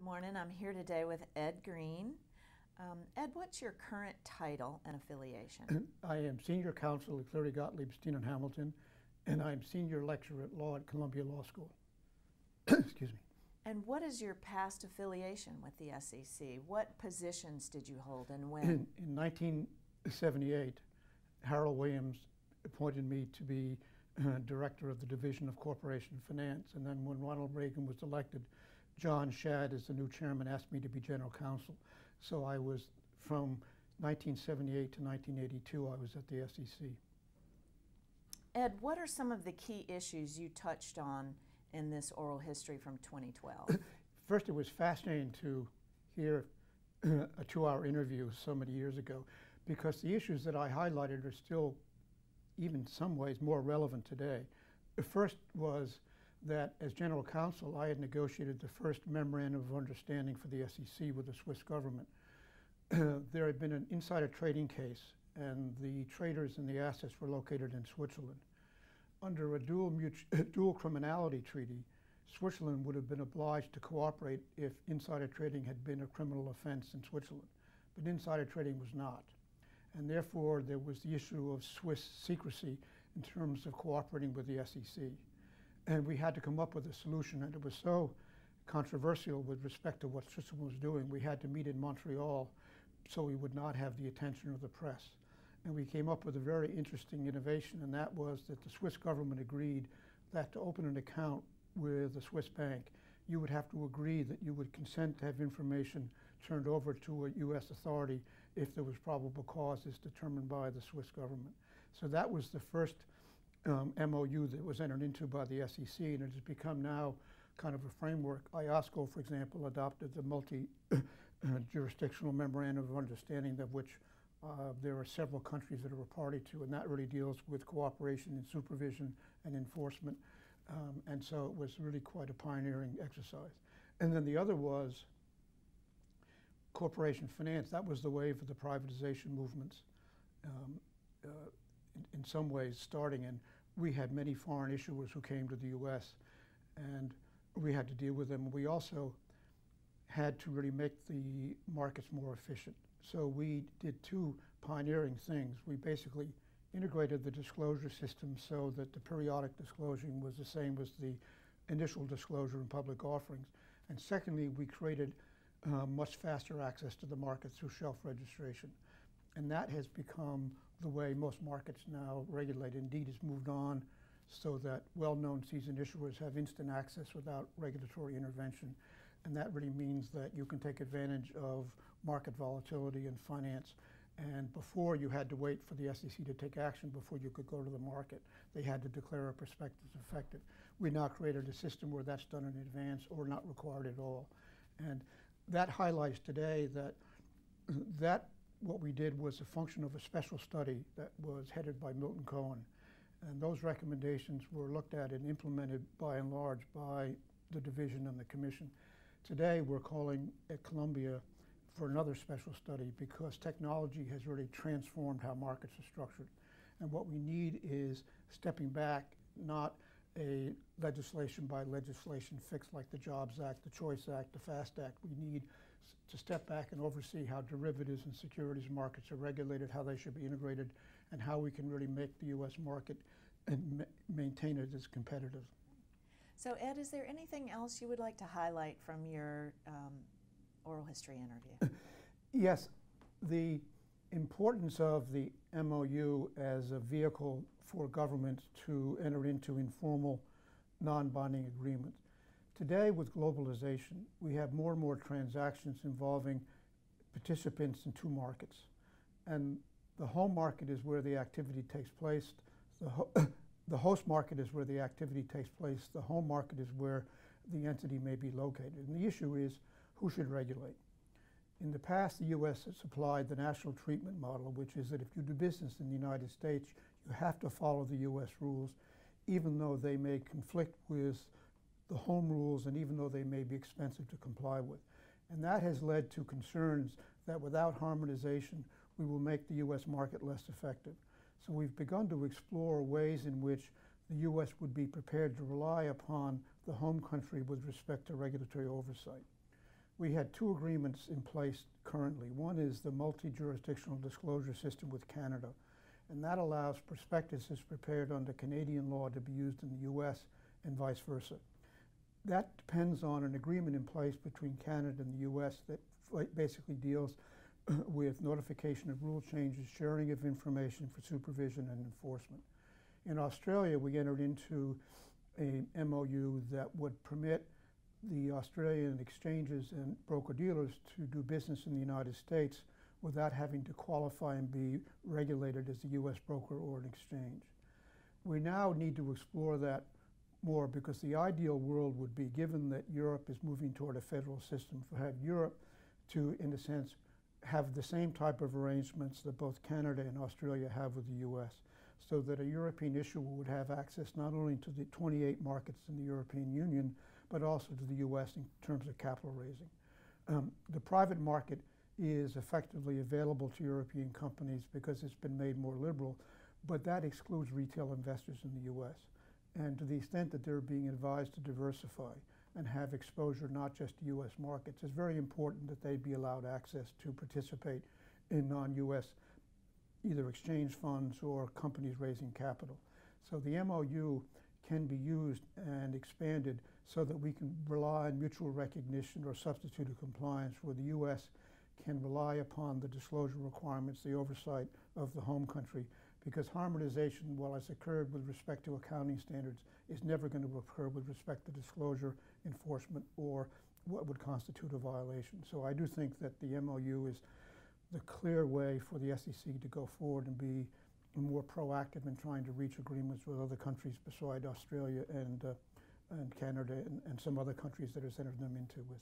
Good morning. I'm here today with Ed Greene. Ed, what's your current title and affiliation? I am Senior Counsel at Cleary Gottlieb Steen and Hamilton, and I'm Senior Lecturer at Law at Columbia Law School. Excuse me. And what is your past affiliation with the SEC? What positions did you hold and when? In 1978, Harold Williams appointed me to be Director of the Division of Corporation Finance, and then when Ronald Reagan was elected, John Shad, as the new chairman, asked me to be General Counsel. So I was, from 1978 to 1982, I was at the SEC. Ed, what are some of the key issues you touched on in this oral history from 2012? First, it was fascinating to hear a 2-hour interview so many years ago, because the issues that I highlighted are still, even in some ways, more relevant today. The first was that as General Counsel, I had negotiated the first Memorandum of Understanding for the SEC with the Swiss government. There had been an insider trading case, and the traders and the assets were located in Switzerland. Under a dual criminality treaty, Switzerland would have been obliged to cooperate if insider trading had been a criminal offense in Switzerland. But insider trading was not. And therefore, there was the issue of Swiss secrecy in terms of cooperating with the SEC. And we had to come up with a solution, and it was so controversial with respect to what Switzerland was doing. We had to meet in Montreal so we would not have the attention of the press. And we came up with a very interesting innovation, and that was that the Swiss government agreed that to open an account with a Swiss bank, you would have to agree that you would consent to have information turned over to a U.S. authority if there was probable cause as determined by the Swiss government. So that was the first MOU that was entered into by the SEC, and it has become now kind of a framework. IOSCO, for example, adopted the multi-jurisdictional Memorandum of Understanding, of which there are several countries that are a party to, and that really deals with cooperation in supervision and enforcement. And so it was really quite a pioneering exercise. And then the other was corporation finance. That was the wave of the privatization movements. In some ways starting, and we had many foreign issuers who came to the U.S. and we had to deal with them. We also had to really make the markets more efficient. So we did 2 pioneering things. We basically integrated the disclosure system so that the periodic disclosing was the same as the initial disclosure in public offerings. And secondly, we created much faster access to the market through shelf registration. And that has become the way most markets now regulate. Indeed, it's moved on so that well-known seasoned issuers have instant access without regulatory intervention. And that really means that you can take advantage of market volatility in finance. And before, you had to wait for the SEC to take action before you could go to the market. They had to declare a prospectus effective. We now created a system where that's done in advance or not required at all. And that highlights today that what we did was a function of a special study that was headed by Milton Cohen. And those recommendations were looked at and implemented by and large by the division and the commission. Today, we're calling at Columbia for another special study because technology has really transformed how markets are structured. And what we need is stepping back, not a legislation by legislation fix like the Jobs Act, the Choice Act, the FAST Act. We need to step back and oversee how derivatives and securities markets are regulated, how they should be integrated, and how we can really make the U.S. market and maintain it as competitive. So Ed, is there anything else you would like to highlight from your oral history interview? Yes, the importance of the MOU as a vehicle for government to enter into informal, non-binding agreements. Today, with globalization, we have more and more transactions involving participants in 2 markets. And the home market is where the activity takes place. The host market is where the activity takes place. The home market is where the entity may be located. And the issue is, who should regulate? In the past, the U.S. has applied the national treatment model, which is that if you do business in the United States, you have to follow the U.S. rules, even though they may conflict with the home rules and even though they may be expensive to comply with. And that has led to concerns that without harmonization, we will make the U.S. market less effective. So we've begun to explore ways in which the U.S. would be prepared to rely upon the home country with respect to regulatory oversight. We had two agreements in place currently. One is the multi-jurisdictional disclosure system with Canada, and that allows prospectuses prepared under Canadian law to be used in the US and vice versa. That depends on an agreement in place between Canada and the US that basically deals with notification of rule changes, sharing of information for supervision and enforcement. In Australia, we entered into a MOU that would permit the Australian exchanges and broker-dealers to do business in the United States without having to qualify and be regulated as a US broker or an exchange. We now need to explore that more, because the ideal world would be, given that Europe is moving toward a federal system, for have Europe to, in a sense, have the same type of arrangements that both Canada and Australia have with the US, so that a European issuer would have access not only to the 28 markets in the European Union, but also to the US in terms of capital raising. The private market is effectively available to European companies because it's been made more liberal, but that excludes retail investors in the US. And to the extent that they're being advised to diversify and have exposure not just to US markets, it's very important that they be allowed access to participate in non-US either exchange funds or companies raising capital. So the MOU can be used and expanded so that we can rely on mutual recognition or substituted compliance, where the US can rely upon the disclosure requirements, the oversight of the home country, because harmonization, while it's occurred with respect to accounting standards, is never going to occur with respect to disclosure, enforcement, or what would constitute a violation. So I do think that the MOU is the clear way for the SEC to go forward and be more proactive in trying to reach agreements with other countries beside Australia and Canada and some other countries that it's entered them into with.